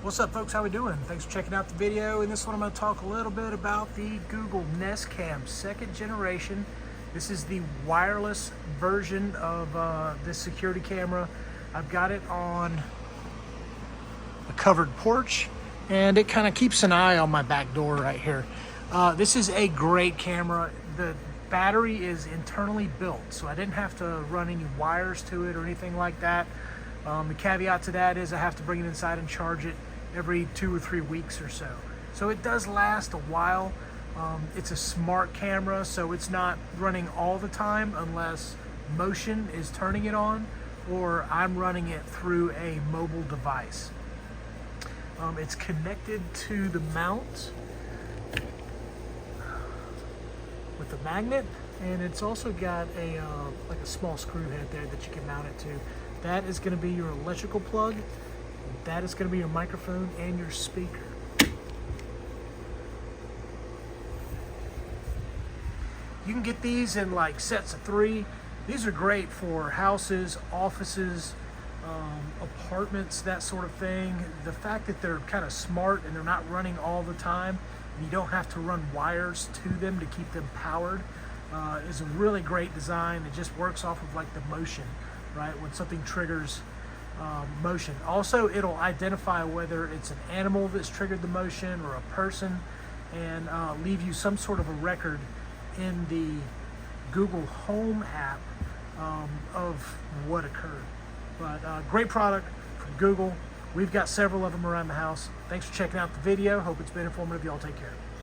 What's up, folks? How we doing? Thanks for checking out the video. In this one, I'm going to talk a little bit about the Google Nest Cam 2nd generation. This is the wireless version of this security camera. I've got it on a covered porch, and it kind of keeps an eye on my back door right here. This is a great camera. The battery is internally built, so I didn't have to run any wires to it or anything like that. The caveat to that is I have to bring it inside and charge it every 2 or 3 weeks or so. So it does last a while. It's a smart camera, so it's not running all the time unless motion is turning it on or I'm running it through a mobile device. It's connected to the mount with a magnet, and it's also got a like a small screw head there that you can mount it to. That is going to be your electrical plug. That is going to be your microphone and your speaker. You can get these in like sets of 3. These are great for houses, offices, apartments, that sort of thing. The fact that they're kind of smart and they're not running all the time, and you don't have to run wires to them to keep them powered, is a really great design. It just works off of like the motion, right? When something triggers motion. Also, it'll identify whether it's an animal that's triggered the motion or a person, and leave you some sort of a record in the Google Home app of what occurred. But great product from Google. We've got several of them around the house. Thanks for checking out the video. Hope it's been informative. Y'all take care.